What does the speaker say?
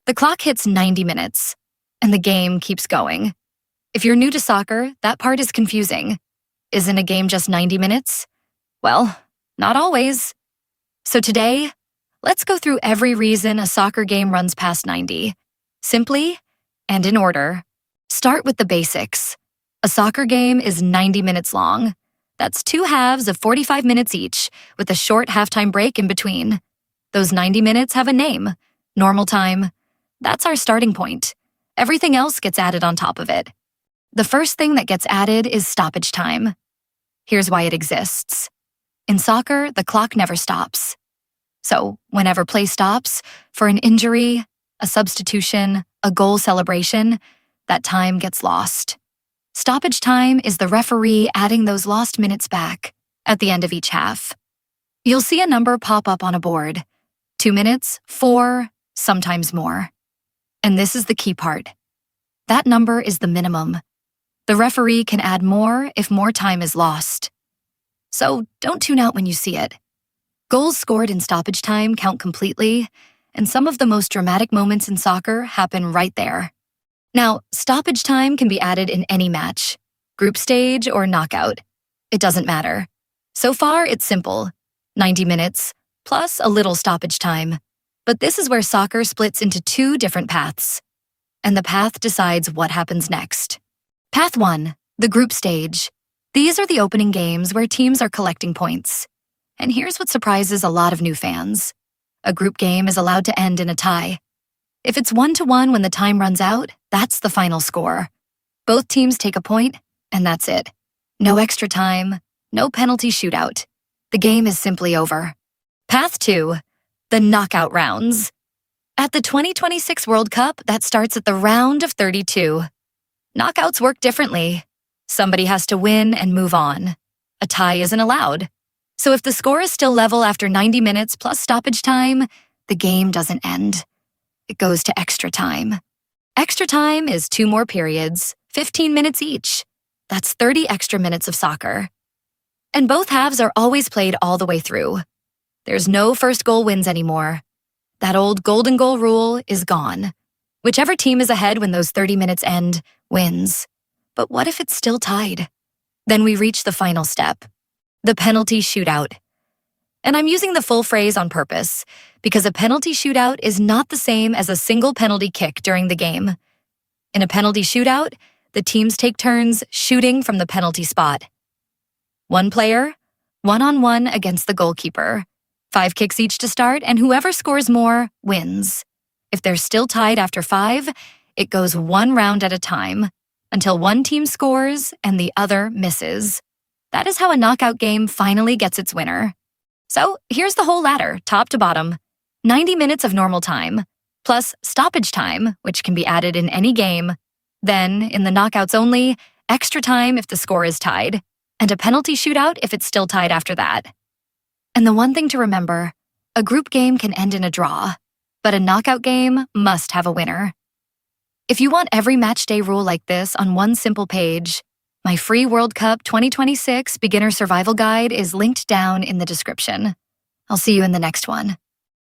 The clock hits 90 minutes, and the game keeps going. If you're new to soccer, that part is confusing. Isn't a game just 90 minutes? Well, not always. So today, let's go through every reason a soccer game runs past 90. Simply and in order. Start with the basics. A soccer game is 90 minutes long. That's 2 halves of 45 minutes each, with a short halftime break in between. Those 90 minutes have a name, normal time. That's our starting point. Everything else gets added on top of it. The first thing that gets added is stoppage time. Here's why it exists. In soccer, the clock never stops. So, whenever play stops, for an injury, a substitution, a goal celebration, that time gets lost. Stoppage time is the referee adding those lost minutes back at the end of each half. You'll see a number pop up on a board. 2 minutes, 4, sometimes more. And this is the key part. That number is the minimum. The referee can add more if more time is lost. So don't tune out when you see it. Goals scored in stoppage time count completely, and some of the most dramatic moments in soccer happen right there. Now, stoppage time can be added in any match, group stage or knockout. It doesn't matter. So far, it's simple. 90 minutes, plus a little stoppage time. But this is where soccer splits into 2 different paths. And the path decides what happens next. Path 1, the group stage. These are the opening games where teams are collecting points. And here's what surprises a lot of new fans. A group game is allowed to end in a tie. If it's 1-1 when the time runs out, that's the final score. Both teams take a point, and that's it. No extra time, no penalty shootout. The game is simply over. Path 2, the knockout rounds. At the 2026 World Cup, that starts at the round of 32. Knockouts work differently. Somebody has to win and move on. A tie isn't allowed. So if the score is still level after 90 minutes plus stoppage time, the game doesn't end. It goes to extra time. Extra time is 2 more periods, 15 minutes each. That's 30 extra minutes of soccer. And both halves are always played all the way through. There's no first goal wins anymore. That old golden goal rule is gone. Whichever team is ahead when those 30 minutes end wins. But what if it's still tied? Then we reach the final step, the penalty shootout. And I'm using the full phrase on purpose, because a penalty shootout is not the same as a single penalty kick during the game. In a penalty shootout, the teams take turns shooting from the penalty spot. 1 player, 1-on-1 against the goalkeeper. 5 kicks each to start, and whoever scores more wins. If they're still tied after 5, it goes 1 round at a time, until one team scores and the other misses. That is how a knockout game finally gets its winner. So here's the whole ladder, top to bottom. 90 minutes of normal time, plus stoppage time, which can be added in any game. Then, in the knockouts only, extra time if the score is tied, and a penalty shootout if it's still tied after that. And the one thing to remember, a group game can end in a draw, but a knockout game must have a winner. If you want every matchday rule like this on one simple page, my free World Cup 2026 Beginner Survival Guide is linked down in the description. I'll see you in the next one.